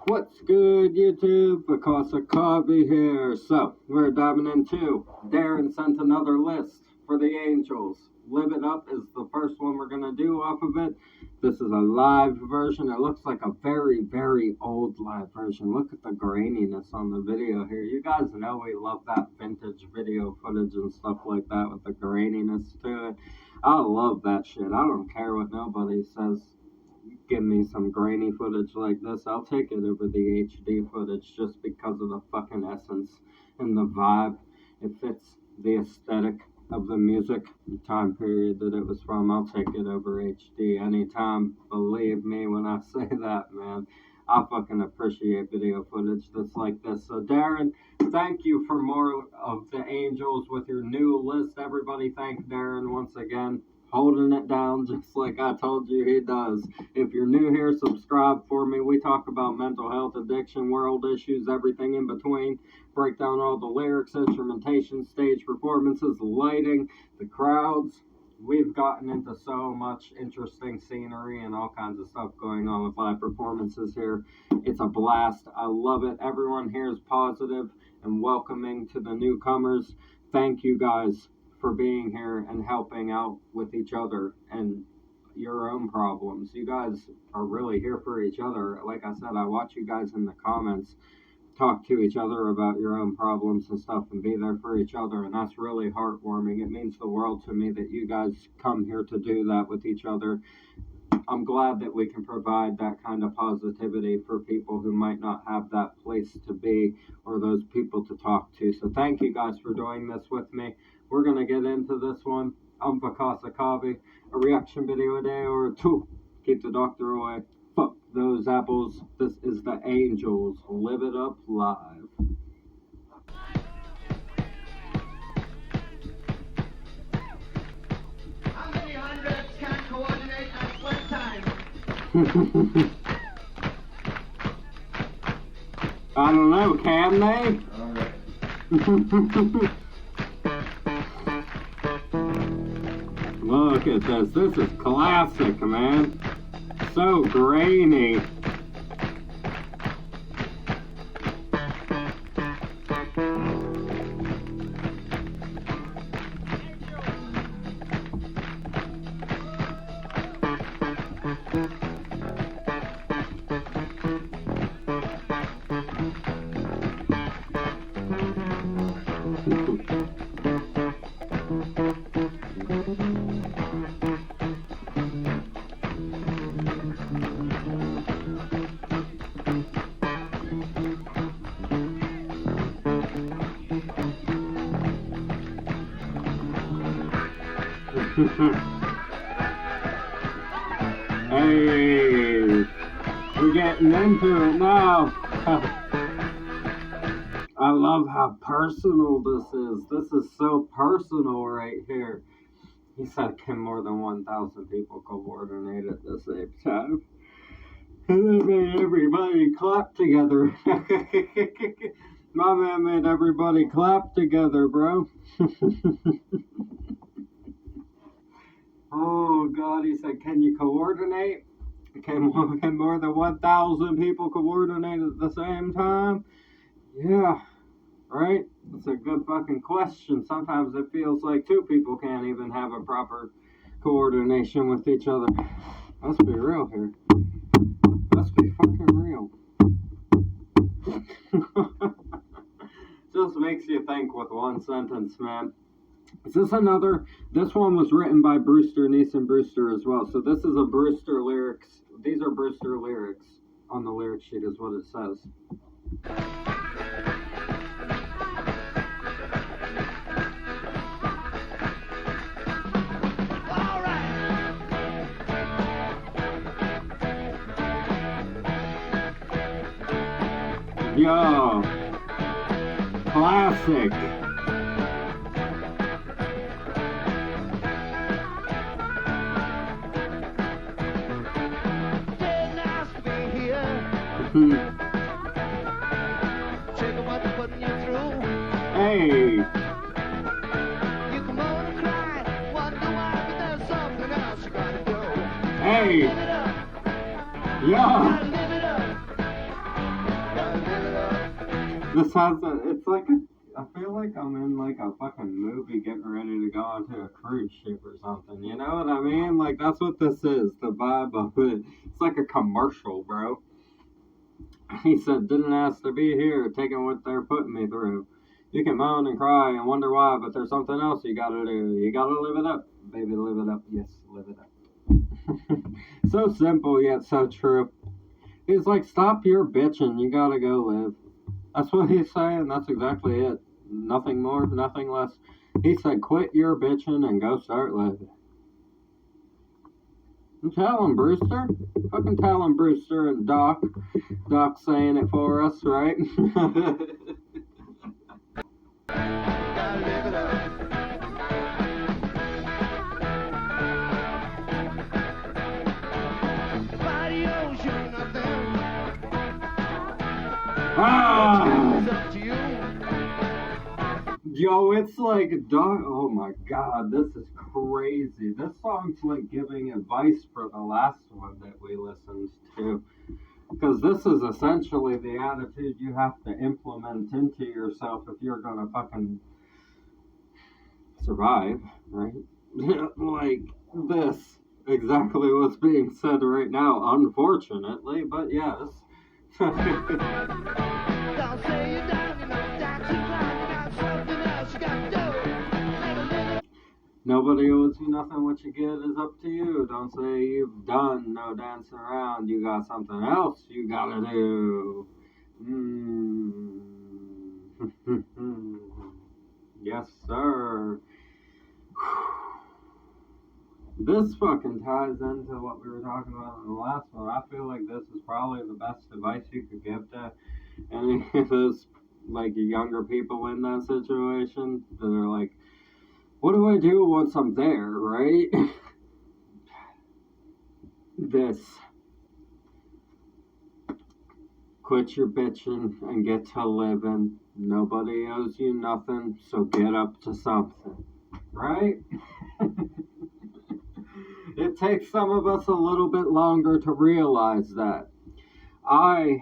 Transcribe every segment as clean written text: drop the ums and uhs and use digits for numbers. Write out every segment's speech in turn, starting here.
What's good, YouTube? Because of coffee here. So, we're diving into Darren sent another list for the Angels. Live It Up is the first one we're going to do off of it. This is a live version. It looks like a very, very old live version. Look at the graininess on the video here. You guys know we love that vintage video footage and stuff like that with the graininess to it. I love that shit. I don't care what nobody says. Give me some grainy footage like this, I'll take it over the HD footage just because of the fucking essence and the vibe. It fits the aesthetic of the music, the time period that it was from. I'll take it over HD anytime. Believe me when I say that, man. I fucking appreciate video footage that's like this. So Darren, thank you for more of the Angels with your new list. Everybody thank Darren once again. Holding it down just like I told you he does. If you're new here, subscribe for me. We talk about mental health, addiction, world issues, everything in between. Break down all the lyrics, instrumentation, stage performances, lighting, the crowds. We've gotten into so much interesting scenery and all kinds of stuff going on with live performances here. It's a blast. I love it. Everyone here is positive and welcoming to the newcomers. Thank you guys for being here and helping out with each other and your own problems. You guys are really here for each other. Like I said, I watch you guys in the comments talk to each other about your own problems and stuff and be there for each other, and that's really heartwarming. It means the world to me that you guys come here to do that with each other. I'm glad that we can provide that kind of positivity for people who might not have that place to be or those people to talk to. So thank you guys for doing this with me. We're going to get into this one. I'm Vakasa Kavi. A reaction video a day or two. Keep the doctor away. Fuck those apples. This is the Angels. Live It Up live. How many hundreds can coordinate at one time? I don't know, can they? Alright. Look at this. This is classic, man. So grainy. Hey, we're getting into it now. I love how personal this is. This is so personal right here. He said, can more than 1,000 people coordinate at the same time? And they made everybody clap together. My man made everybody clap together, bro. Oh, God, he said, can you coordinate? Can more than 1,000 people coordinate at the same time? Yeah, right? That's a good fucking question. Sometimes it feels like two people can't even have a proper coordination with each other. Let's be real here. Let's be fucking real. Just makes you think with one sentence, man. Is this another? This one was written by Brewster, Neeson Brewster as well. So this is a Brewster lyrics. These are Brewster lyrics on the lyric sheet is what it says. Yo, classic. Hey. You come on and cry, wonder why, but there's something else you gotta do. Hey. Live it up. Yeah. Live it up. This has it's like I feel like I'm in like a fucking movie getting ready to go onto a cruise ship or something. You know what I mean? Like that's what this is. The vibe of it. It's like a commercial, bro. He said, "Didn't ask to be here, taking what they're putting me through. You can moan and cry and wonder why, but there's something else you gotta do. You gotta live it up, baby. Live it up. Yes, live it up." So simple yet so true. He's like, "Stop your bitching. You gotta go live." That's what he's saying. That's exactly it. Nothing more, nothing less. He said, "Quit your bitching and go start living." Tell him, Brewster. Fucking tell him, Brewster and Doc. Doc's saying it for us, right? Gotta live it up. Nobody owes you nothing. Ah! It's up to you. Yo, it's like, Doc. Oh my god, this is crazy. This song's like giving advice for the last one that we listened to. Because this is essentially the attitude you have to implement into yourself if you're gonna fucking survive, right? Like this. Exactly what's being said right now, unfortunately, but yes. Don't say you're down, you know that's your crime. You got something else you gotta do. Never live it. Nobody owes you nothing. What you get is up to you. Don't say you've done no dancing around. You got something else you gotta do. Yes, sir. This fucking ties into what we were talking about in the last one. I feel like this is probably the best advice you could give to any of those like younger people in that situation that are like, what do I do once I'm there, right? This. Quit your bitching and get to living. Nobody owes you nothing, so get up to something. Right? It takes some of us a little bit longer to realize that. I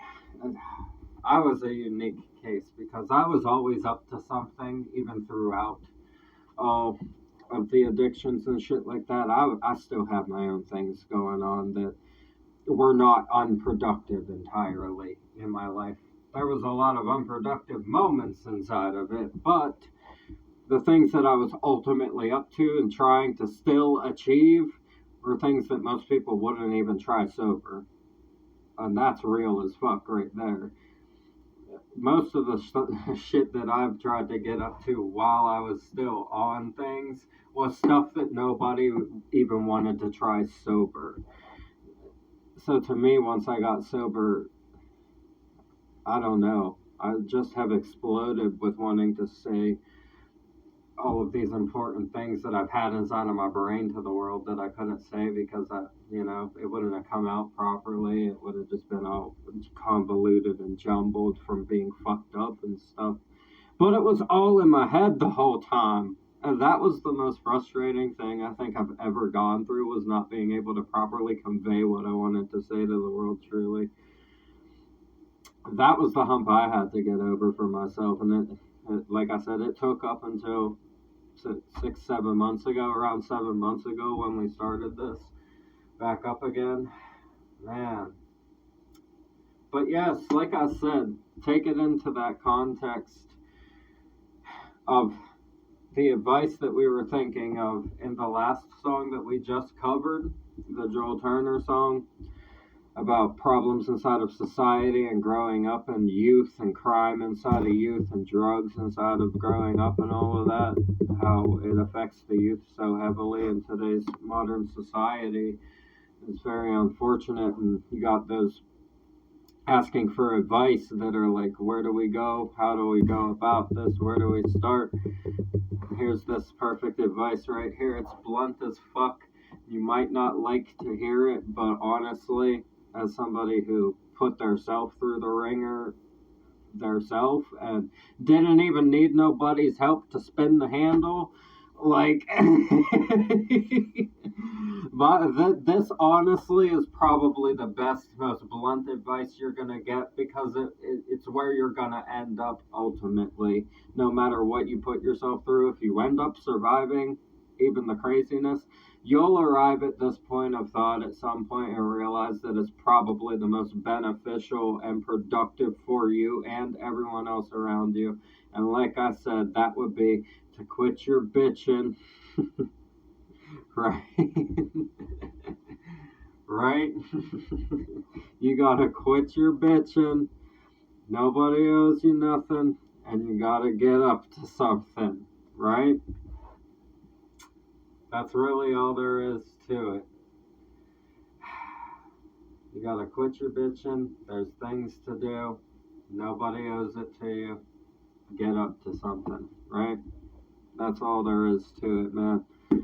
I was a unique case because I was always up to something, even throughout all of the addictions and shit like that. I still have my own things going on that were not unproductive entirely in my life. There was a lot of unproductive moments inside of it, but the things that I was ultimately up to and trying to still achieve were things that most people wouldn't even try sober. And that's real as fuck right there. Most of the shit that I've tried to get up to while I was still on things was stuff that nobody even wanted to try sober. So to me, once I got sober, I don't know. I just have exploded with wanting to say all of these important things that I've had inside of my brain to the world that I couldn't say because it wouldn't have come out properly. It would have just been all convoluted and jumbled from being fucked up and stuff. But it was all in my head the whole time. And that was the most frustrating thing I think I've ever gone through was not being able to properly convey what I wanted to say to the world truly. That was the hump I had to get over for myself. And like I said, it took up until 6, 7 months ago, around 7 months ago when we started this back up again. Man. But yes, like I said, take it into that context of the advice that we were thinking of in the last song that we just covered, the Joel Turner song about problems inside of society and growing up and youth and crime inside of youth and drugs inside of growing up and all of that, how it affects the youth so heavily in today's modern society. It's very unfortunate, and you got those asking for advice that are like, where do we go? How do we go about this? Where do we start? Here's this perfect advice right here. It's blunt as fuck. You might not like to hear it, but honestly, as somebody who put theirself through the ringer theirself and didn't even need nobody's help to spin the handle, like, This honestly is probably the best, most blunt advice you're gonna get because it's where you're gonna end up ultimately, no matter what you put yourself through. If you end up surviving even the craziness, you'll arrive at this point of thought at some point and realize that it's probably the most beneficial and productive for you and everyone else around you. And like I said, that would be to quit your bitching. Right. Right? You gotta quit your bitching. Nobody owes you nothing. And you gotta get up to something. Right? That's really all there is to it. You gotta quit your bitching. There's things to do. Nobody owes it to you. Get up to something. Right? That's all there is to it, man.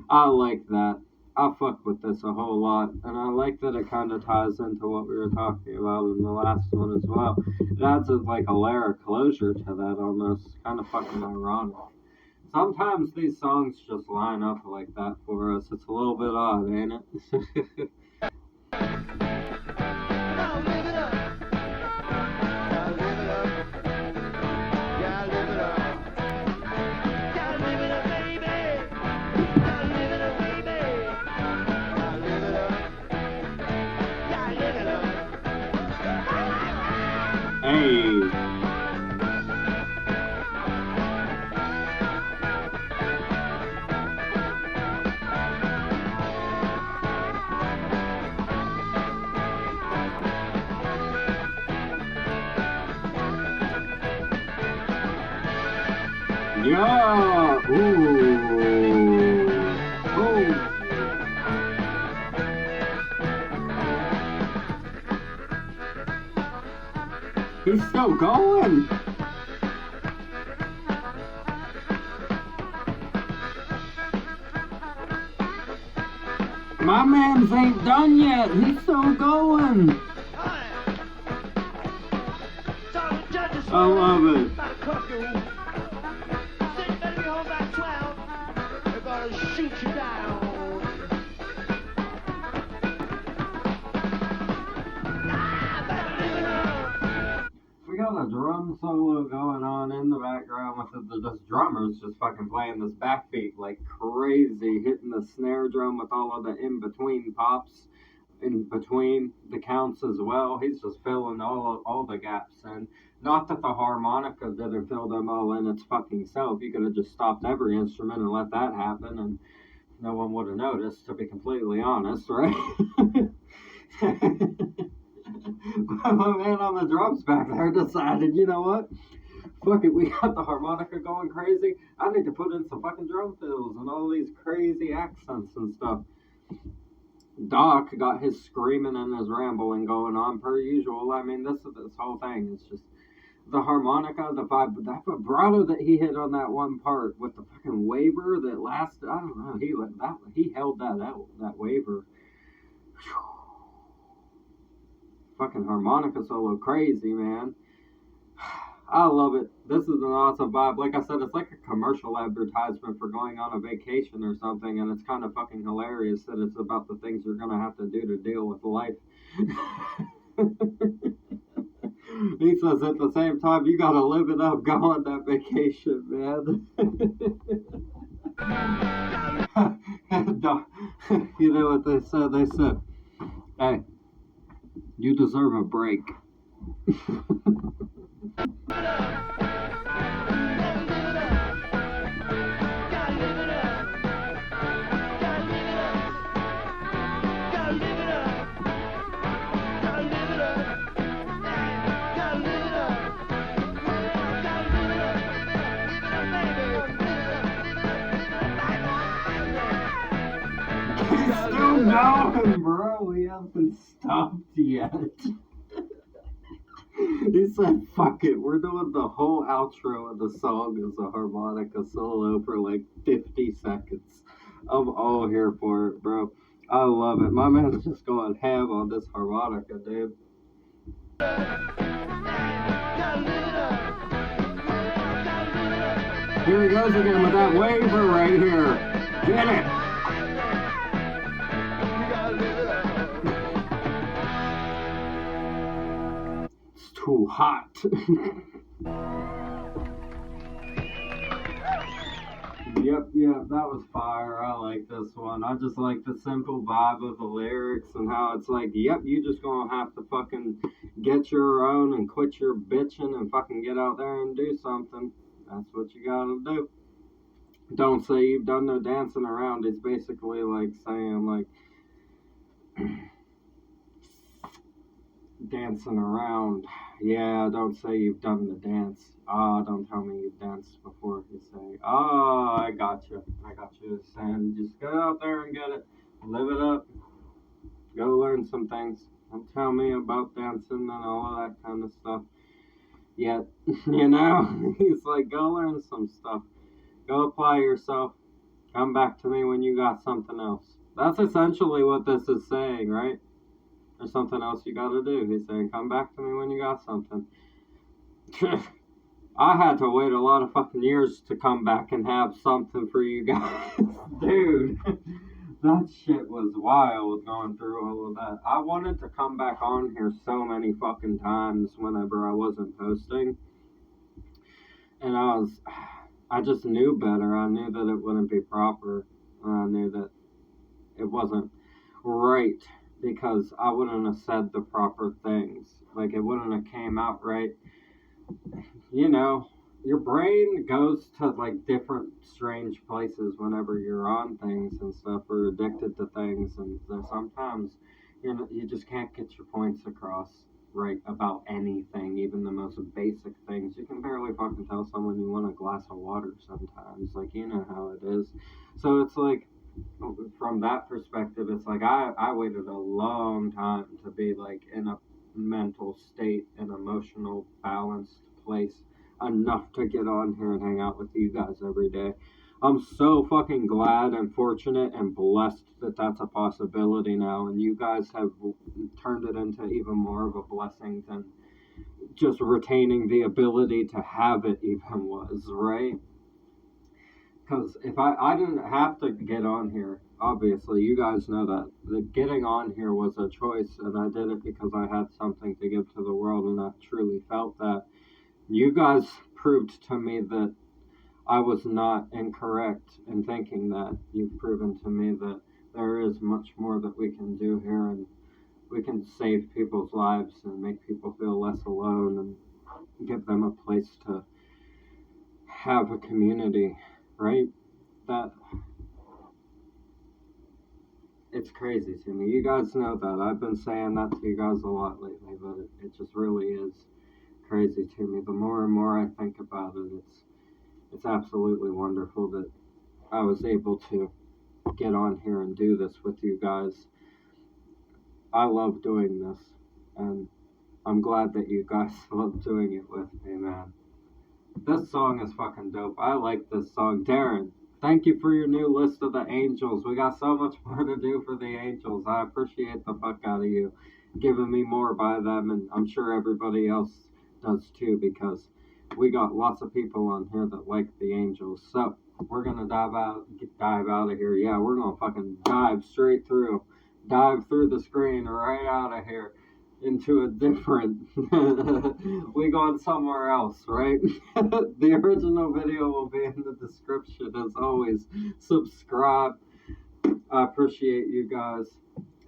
I like that. I fuck with this a whole lot, and I like that it kind of ties into what we were talking about in the last one as well. It adds like a layer of closure to that almost. Kind of fucking ironic. Sometimes these songs just line up like that for us. It's a little bit odd, ain't it? Now live it up. Gotta live it up. Gotta live it up. Gotta live it up, baby. Gotta live it up, baby. Gotta live it up. Gotta live it up. Hey. Yeah. Ooh. Ooh. He's still going. My man's ain't done yet. He's still going. I love it. Shoot you down. We got a drum solo going on in the background with this drummer's just fucking playing this backbeat like crazy, hitting the snare drum with all of the in-between pops, in between the counts as well. He's just filling all the gaps, and not that the harmonica didn't fill them all in its fucking self. You could have just stopped every instrument and let that happen, and no one would have noticed, to be completely honest, right? But my man on the drums back there decided, you know what? Fuck it, we got the harmonica going crazy. I need to put in some fucking drum fills and all these crazy accents and stuff. Doc got his screaming and his rambling going on per usual. I mean, this whole thing is just the harmonica, that vibrato that he hit on that one part with the fucking waver that lasted. I don't know. He held that out, that waver. Fucking harmonica solo, crazy, man. I love it. This is an awesome vibe. Like I said, it's like a commercial advertisement for going on a vacation or something, and it's kind of fucking hilarious that it's about the things you're gonna have to do to deal with life. He says at the same time, you gotta live it up, go on that vacation, man. You know what they said? They said, hey, you deserve a break. Still going, bro. We haven't stopped yet. He said, fuck it, we're doing the whole outro of the song as a harmonica solo for like 50 seconds. I'm all here for it, bro. I love it. My man's just going ham on this harmonica, dude. Here he goes again with that waver right here. Get it! too hot. Yep, that was fire. I like this one. I just like the simple vibe of the lyrics and how it's like, yep, you just gonna have to fucking get your own and quit your bitching and fucking get out there and do something. That's what you gotta do. Don't say you've done no dancing around. It's basically like saying, like, dancing around. Yeah, don't say you've done the dance. Don't tell me you've danced before. You say, I got you. Saying, just go out there and get it. Live it up. Go learn some things. Don't tell me about dancing and all of that kind of stuff. Yet, he's like, go learn some stuff. Go apply yourself. Come back to me when you got something else. That's essentially what this is saying, right? There's something else you gotta do. He's saying, come back to me when you got something. I had to wait a lot of fucking years to come back and have something for you guys. Dude, that shit was wild going through all of that. I wanted to come back on here so many fucking times whenever I wasn't posting. And I just knew better. I knew that it wouldn't be proper. I knew that it wasn't right because I wouldn't have said the proper things. Like, it wouldn't have came out right. Your brain goes to, like, different strange places whenever you're on things and stuff or addicted to things. And sometimes you just can't get your points across right about anything, even the most basic things. You can barely fucking tell someone you want a glass of water sometimes. Like, you know how it is. So it's like, from that perspective, it's like I waited a long time to be, like, in a mental state and emotional balanced place enough to get on here and hang out with you guys every day. I'm so fucking glad and fortunate and blessed that that's a possibility now, and you guys have turned it into even more of a blessing than just retaining the ability to have it even was, right? Because if I didn't have to get on here, obviously, you guys know that getting on here was a choice, and I did it because I had something to give to the world, and I truly felt that. You guys proved to me that I was not incorrect in thinking that. You've proven to me that there is much more that we can do here, and we can save people's lives and make people feel less alone and give them a place to have a community, right? That it's crazy to me. You guys know that. I've been saying that to you guys a lot lately, but it just really is crazy to me. The more and more I think about it, it's absolutely wonderful that I was able to get on here and do this with you guys. I love doing this, and I'm glad that you guys love doing it with me, man. This song is fucking dope. I like this song. Darren, thank you for your new list of the Angels. We got so much more to do for the Angels. I appreciate the fuck out of you giving me more by them, and I'm sure everybody else does too, because we got lots of people on here that like the Angels. So we're gonna dive out of here. Yeah, we're gonna fucking dive through the screen right out of here into a different we going somewhere else, right? The original video will be in the description. As always, subscribe. I appreciate you guys.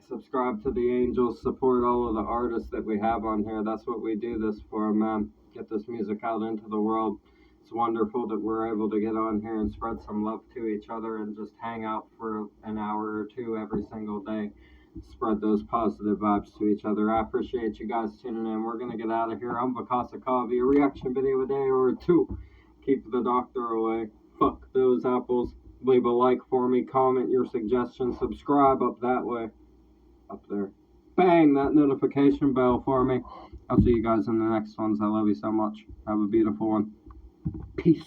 Subscribe to the Angels, support all of the artists that we have on here. That's what we do this for, man. Get this music out into the world. It's wonderful that we're able to get on here and spread some love to each other and just hang out for an hour or two every single day. Spread those positive vibes to each other. I appreciate you guys tuning in. We're gonna get out of here. I'm Vakasa Kavi. A reaction video a day or two. Keep the doctor away. Fuck those apples. Leave a like for me. Comment your suggestions. Subscribe up that way. Up there. Bang that notification bell for me. I'll see you guys in the next ones. I love you so much. Have a beautiful one. Peace.